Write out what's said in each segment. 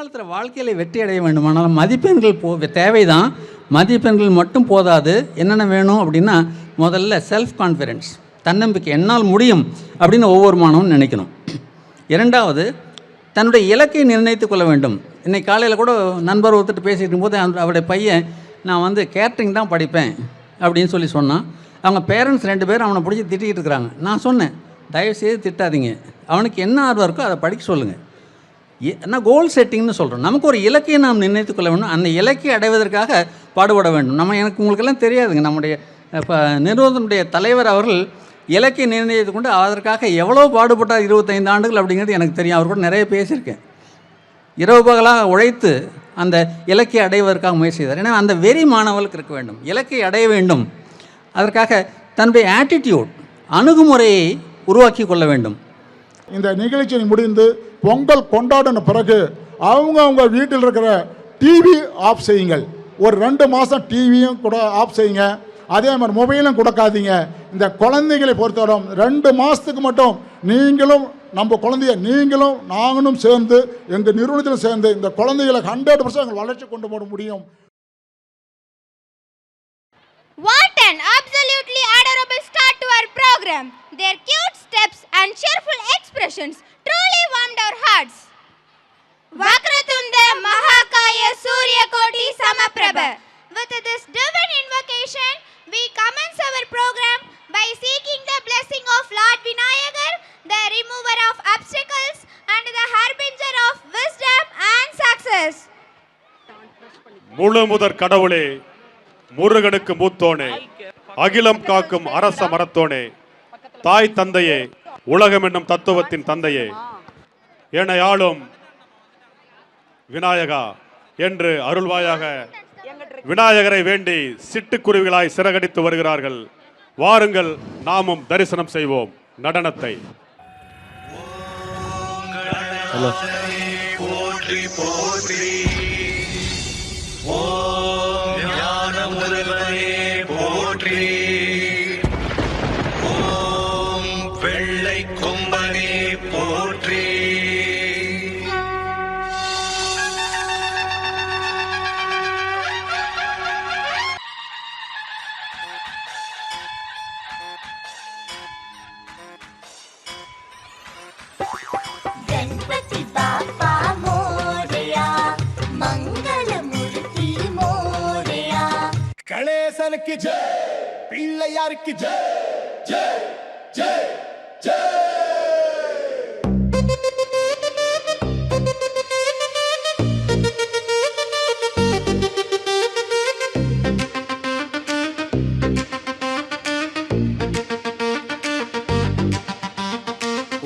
எதிர்காலத்தில் வாழ்க்கையில் வெற்றி அடைய வேண்டுமானால் மதிப்பெண்கள் தேவைதான். மதிப்பெண்கள் மட்டும் போதாது. என்னென்ன வேணும் அப்படின்னா, முதல்ல செல்ஃப் கான்ஃபிடென்ஸ், தன்னம்பிக்கை, என்னால் முடியும் அப்படின்னு ஒவ்வொரு மாணவனும் நினைக்கணும். இரண்டாவது, தன்னுடைய இலக்கை நிர்ணயித்து கொள்ள வேண்டும். இன்றைக்கி காலையில் கூட நண்பர் ஒருத்தர் பேசிகிட்டு இருக்கும்போது அவருடைய பையன், நான் கேட்ரிங் தான் படிப்பேன் அப்படின்னு சொன்னான். அவங்க பேரண்ட்ஸ் 2 பேரும் அவனை பிடிச்சி திட்டிகிட்டு இருக்கிறாங்க. நான் சொன்னேன், தயவுசெய்து திட்டாதீங்க, அவனுக்கு என்ன ஆர்வம் இருக்கோ அதை படிக்க சொல்லுங்கள். நான் கோல் செட்டிங்னு சொல்கிறோம். நமக்கு ஒரு இலக்கையை நாம் நிர்ணயித்து கொள்ள வேண்டும். அந்த இலக்கை அடைவதற்காக பாடுபட வேண்டும். உங்களுக்கெல்லாம் தெரியாதுங்க, நம்முடைய இப்போ நிறுவனத்தினுடைய தலைவர் அவர்கள் இலக்கை நிர்ணயித்து கொண்டு அதற்காக எவ்வளோ பாடுபட்டார் 25 ஆண்டுகள் அப்படிங்கிறது எனக்கு தெரியும். அவர் கூட நிறைய பேசியிருக்கேன். இரவு பகலாக உழைத்து அந்த இலக்கை அடைவதற்காக முயற்சி செய்தார். ஏன்னா அந்த வெறி மாணவர்களுக்கு இருக்க வேண்டும், இலக்கை அடைய வேண்டும். அதற்காக தன்னுடைய ஆட்டிடியூட், அணுகுமுறையை உருவாக்கி கொள்ள வேண்டும். இந்த நிகழ்ச்சி முடிந்து பொங்கல் கொண்டாடின பிறகு அவங்க வீட்டில் இருக்கிற டிவி ஆஃப் செய்யுங்கள். ஒரு 2 மாதம் டிவியும் கூட ஆஃப் செய்யுங்க. அதே மாதிரி மொபைலும் கொடுக்காதீங்க. இந்த குழந்தைகளை பொறுத்தவரை 2 மாதத்துக்கு மட்டும் நீங்களும் நம்ம குழந்தைய நீங்களும் நாங்களும் சேர்ந்து எங்கள் நிறுவனத்தில் சேர்ந்து இந்த குழந்தைகளை 100% வளர்ச்சி கொண்டு போட முடியும். What an absolutely adorable start to our program. Their cute steps and cheerful expressions truly warmed our hearts. Vakratunda Mahakaya Surya Koti Samaprabha. With this divine invocation, we commence our program by seeking the blessing of Lord Vinayagar, the remover of obstacles and the harbinger of wisdom and success. முழு முதற் கடவுளே, முருகனுக்கு மூத்தோனே, அகிலம் காக்கும் அரச மரத்தோனே, தாய் தந்தையே, உலகம் என்னும் தத்துவத்தின் தந்தையே, என்னை ஆளும் விநாயகா என்று அருள்வாயாக. விநாயகரை வேண்டி சிட்டுக்குருவிகளாய் சிறகடித்து வருகிறார்கள். வாருங்கள், நாமும் தரிசனம் செய்வோம் நடனத்தை. போற்றி போற்றி ஓம் ஞான முருகனே போற்றி ஓம் வெள்ளை கொம்பனே போற்றி கணேசனுக்கு ஜெய், பிள்ளையாருக்கு ஜெய் ஜெய் ஜெய் ஜெய்.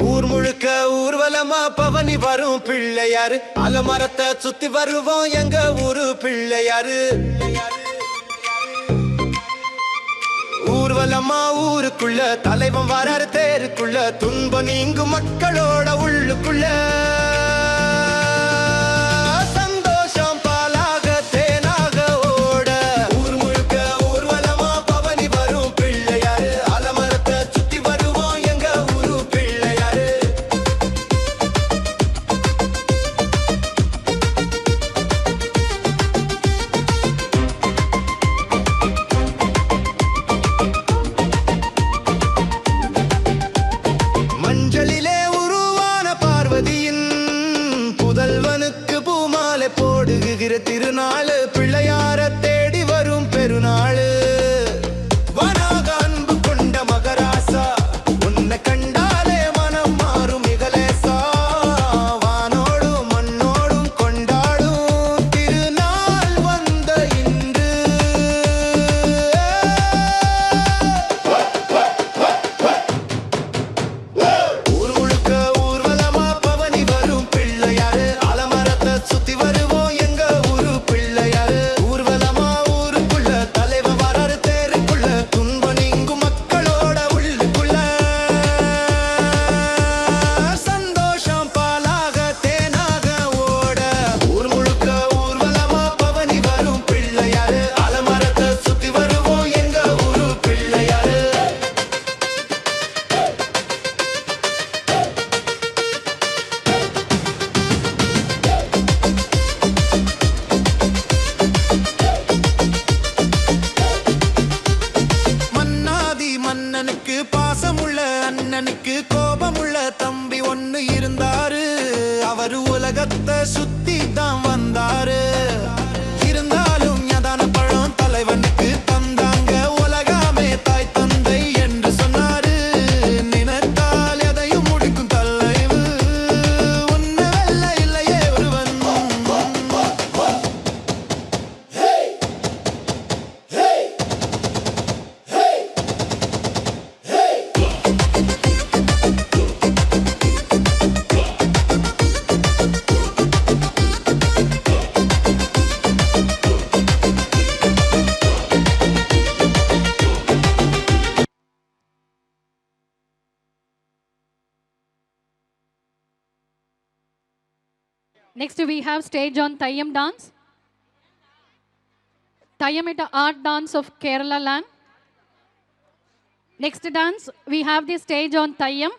ஊர் முழுக்க ஊர்வலமா பவனி வரும் பிள்ளையாரு, அலமரத்தை சுத்தி வருவோம் எங்க ஊரு பிள்ளையாரு. ஊர்வலமா ஊருக்குள்ள தலைவன் வராரு தேருக்குள்ள, துன்பம் நீங்கும் மக்களோட உள்ளுக்குள்ள. சந்தோஷம் பாலாக தேனாக ஓட ஊர் முழுக்க ஊர்வலமா பவனி வரும் பிள்ளையாரு, அலமரத்தை சுத்தி வருவோம் எங்க ஊரு பிள்ளையாரு. மஞ்சளிலே உருவான பார்வதியின் புதல்வனுக்கு பூமாலை போடுகிற திருநாள், பிள்ளையார தேடி வரும் பெருநாள். வனாக அன்பு கொண்ட மகராசா, உன்னை கண்டாலே மனம் மாறும் மிகலேசா. வானோடும் மண்ணோடும் கொண்டாடும் திருநாள் வந்த இன்று. ஊர் முழுக்க ஊர்வலமா பவனி வரும் பிள்ளையாரு, அலமரத்தை சுத்தி வருவோம் எங்க ஊரு பிள்ளையாரு. ஊர்வல அவரு உலகத்தை சுத்தி தான் வந்தாரு. இருந்தாலும் ஞான பழம் தலைவனுக்கு தந்தாங்க. உலகாமே தாய் தந்தை என்று சொன்னாரு. நினைத்தால் எதையும் முடிக்கும் தலைவு. உன்னை வெல்ல இல்லையே ஒருவன். Next we have stage on Thayyam dance. Thayyam is the art dance of Kerala land. Next dance we have the stage on Thayyam.